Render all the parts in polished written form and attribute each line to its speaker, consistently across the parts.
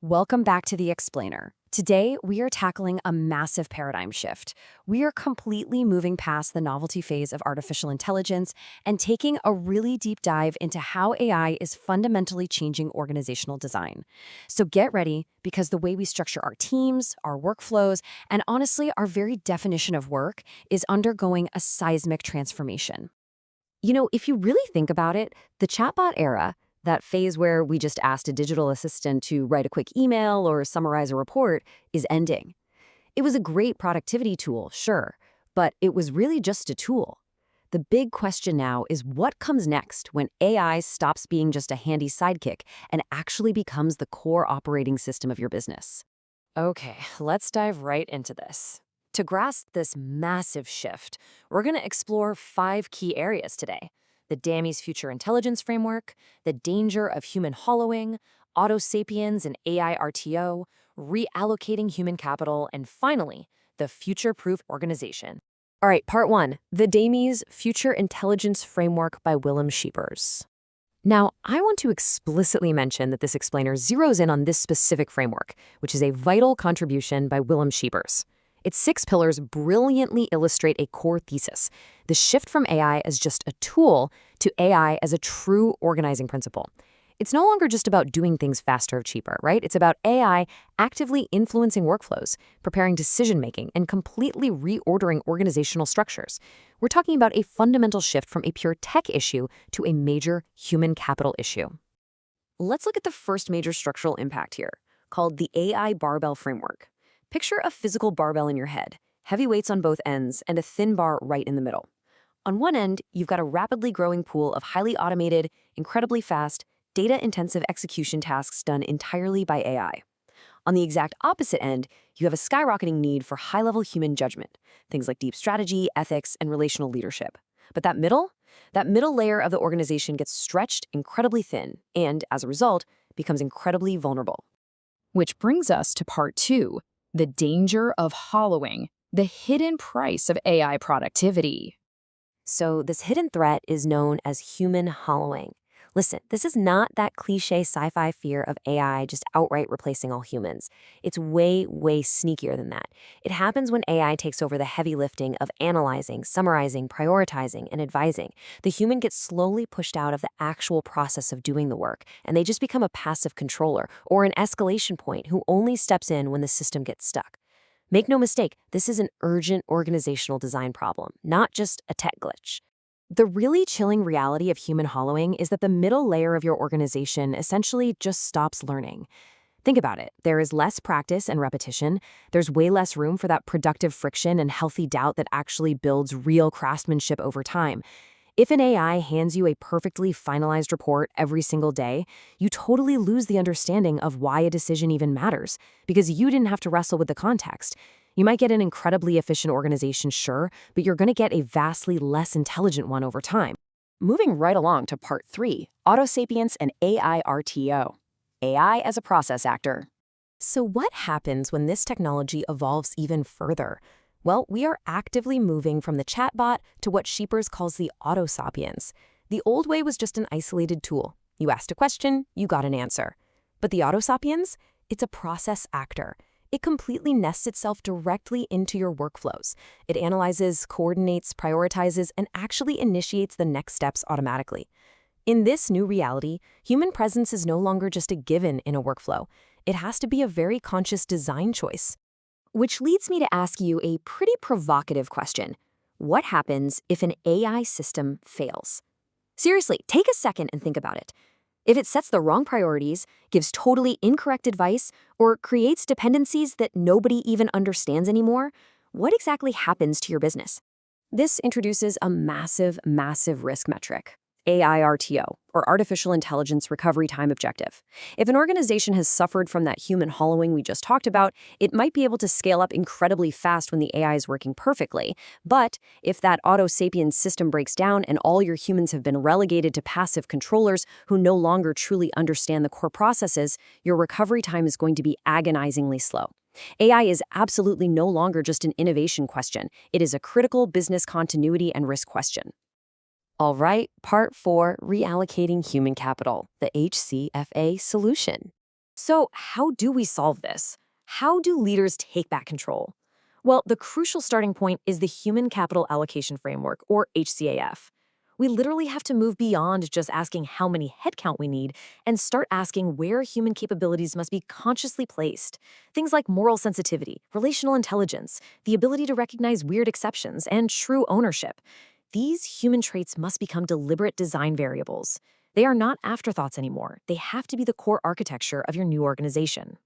Speaker 1: Welcome back to The Explainer. Today, we are tackling a massive paradigm shift. We are completely moving past the novelty phase of artificial intelligence and taking a really deep dive into how AI is fundamentally changing organizational design. So get ready, because the way we structure our teams, our workflows, and honestly, our very definition of work is undergoing a seismic transformation. If you really think about it, the chatbot era, that phase where we just asked a digital assistant to write a quick email or summarize a report, is ending. It was a great productivity tool, sure, but it was really just a tool. The big question now is what comes next when AI stops being just a handy sidekick and actually becomes the core operating system of your business. Okay, let's dive right into this. To grasp this massive shift, we're going to explore 5 key areas today: the Damies Future Intelligence Framework, the danger of human hollowing, Autosapiens and AI-RTO, reallocating human capital, and finally, the future-proof organization. All right, part 1, the Damies Future Intelligence Framework by Willem Scheepers. Now, I want to explicitly mention that this explainer zeroes in on this specific framework, which is a vital contribution by Willem Scheepers. Its 6 pillars brilliantly illustrate a core thesis: the shift from AI as just a tool to AI as a true organizing principle. It's no longer just about doing things faster or cheaper, right? It's about AI actively influencing workflows, preparing decision-making, and completely reordering organizational structures. We're talking about a fundamental shift from a pure tech issue to a major human capital issue. Let's look at the first major structural impact here, called the AI-Barbell Framework. Picture a physical barbell in your head, heavy weights on both ends, and a thin bar right in the middle. On one end, you've got a rapidly growing pool of highly automated, incredibly fast, data-intensive execution tasks done entirely by AI. On the exact opposite end, you have a skyrocketing need for high-level human judgment, things like deep strategy, ethics, and relational leadership. But that middle layer of the organization gets stretched incredibly thin and, as a result, becomes incredibly vulnerable.
Speaker 2: Which brings us to part 2, the danger of hollowing, the hidden price of AI productivity.
Speaker 1: So this hidden threat is known as human hollowing. Listen, this is not that cliche sci-fi fear of AI just outright replacing all humans. It's way, way sneakier than that. It happens when AI takes over the heavy lifting of analyzing, summarizing, prioritizing, and advising. The human gets slowly pushed out of the actual process of doing the work, and they just become a passive controller or an escalation point who only steps in when the system gets stuck. Make no mistake, this is an urgent organizational design problem, not just a tech glitch. The really chilling reality of human hollowing is that the middle layer of your organization essentially just stops learning. Think about it. There is less practice and repetition. There's way less room for that productive friction and healthy doubt that actually builds real craftsmanship over time. If an AI hands you a perfectly finalized report every single day, you totally lose the understanding of why a decision even matters, because you didn't have to wrestle with the context. You might get an incredibly efficient organization, sure, but you're going to get a vastly less intelligent one over time. Moving right along to part 3, Autosapiens and AI-RTO. AI as a process actor. So what happens when this technology evolves even further? Well, we are actively moving from the chatbot to what Scheepers calls the Autosapiens. The old way was just an isolated tool. You asked a question, you got an answer. But the Autosapiens? It's a process actor. It completely nests itself directly into your workflows. It analyzes, coordinates, prioritizes, and actually initiates the next steps automatically. In this new reality, human presence is no longer just a given in a workflow. It has to be a very conscious design choice. Which leads me to ask you a pretty provocative question. What happens if an AI system fails? Seriously, take a second and think about it. If it sets the wrong priorities, gives totally incorrect advice, or creates dependencies that nobody even understands anymore, what exactly happens to your business? This introduces a massive, massive risk metric: AI-RTO, or Artificial Intelligence Recovery Time Objective. If an organization has suffered from that human hollowing we just talked about, it might be able to scale up incredibly fast when the AI is working perfectly. But if that Autosapiens system breaks down and all your humans have been relegated to passive controllers who no longer truly understand the core processes, your recovery time is going to be agonizingly slow. AI is absolutely no longer just an innovation question. It is a critical business continuity and risk question. All right, part 4, reallocating human capital, the HCFA solution. So, how do we solve this? How do leaders take back control? Well, the crucial starting point is the Human Capital Allocation Framework, or HCAF. We literally have to move beyond just asking how many headcount we need and start asking where human capabilities must be consciously placed. Things like moral sensitivity, relational intelligence, the ability to recognize weird exceptions, and true ownership. These human traits must become deliberate design variables. They are not afterthoughts anymore. They have to be the core architecture of your new organization.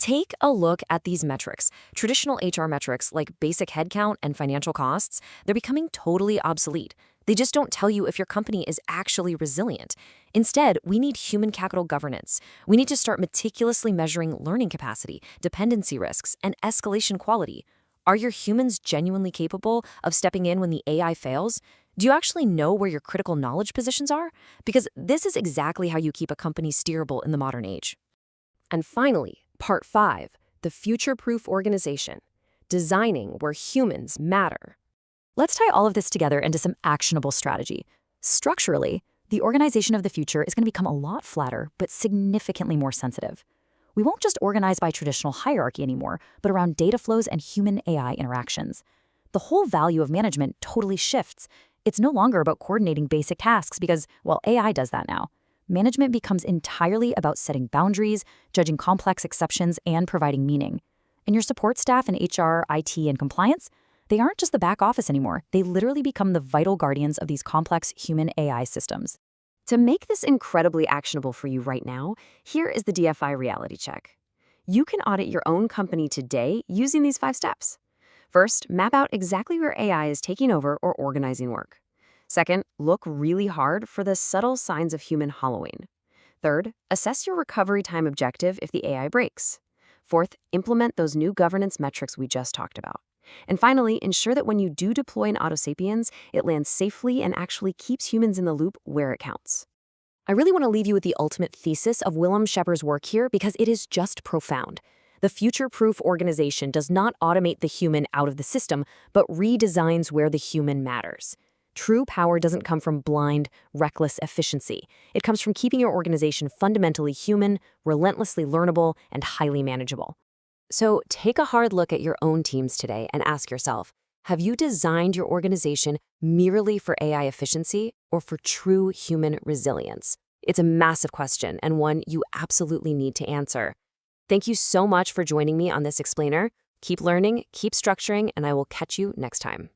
Speaker 1: Take a look at these metrics. Traditional HR metrics like basic headcount and financial costs, they're becoming totally obsolete. They just don't tell you if your company is actually resilient. Instead, we need human capital governance. We need to start meticulously measuring learning capacity, dependency risks, and escalation quality. Are your humans genuinely capable of stepping in when the AI fails? Do you actually know where your critical knowledge positions are? Because this is exactly how you keep a company steerable in the modern age. And finally, Part 5, the future-proof organization, designing where humans matter. Let's tie all of this together into some actionable strategy. Structurally, the organization of the future is going to become a lot flatter, but significantly more sensitive. We won't just organize by traditional hierarchy anymore, but around data flows and human AI interactions. The whole value of management totally shifts. It's no longer about coordinating basic tasks because, well, AI does that now. Management becomes entirely about setting boundaries, judging complex exceptions, and providing meaning. And your support staff in HR, IT, and compliance, they aren't just the back office anymore. They literally become the vital guardians of these complex human AI systems. To make this incredibly actionable for you right now, here is the DFI reality check. You can audit your own company today using these 5 steps. First, map out exactly where AI is taking over or organizing work. Second, look really hard for the subtle signs of human hollowing. Third, assess your recovery time objective if the AI breaks. Fourth, implement those new governance metrics we just talked about. And finally, ensure that when you do deploy an Autosapiens, it lands safely and actually keeps humans in the loop where it counts. I really want to leave you with the ultimate thesis of Willem Scheepers' work here because it is just profound. The future-proof organization does not automate the human out of the system, but redesigns where the human matters. True power doesn't come from blind, reckless efficiency. It comes from keeping your organization fundamentally human, relentlessly learnable, and highly manageable. So take a hard look at your own teams today and ask yourself, have you designed your organization merely for AI efficiency or for true human resilience? It's a massive question and one you absolutely need to answer. Thank you so much for joining me on this explainer. Keep learning, keep structuring, and I will catch you next time.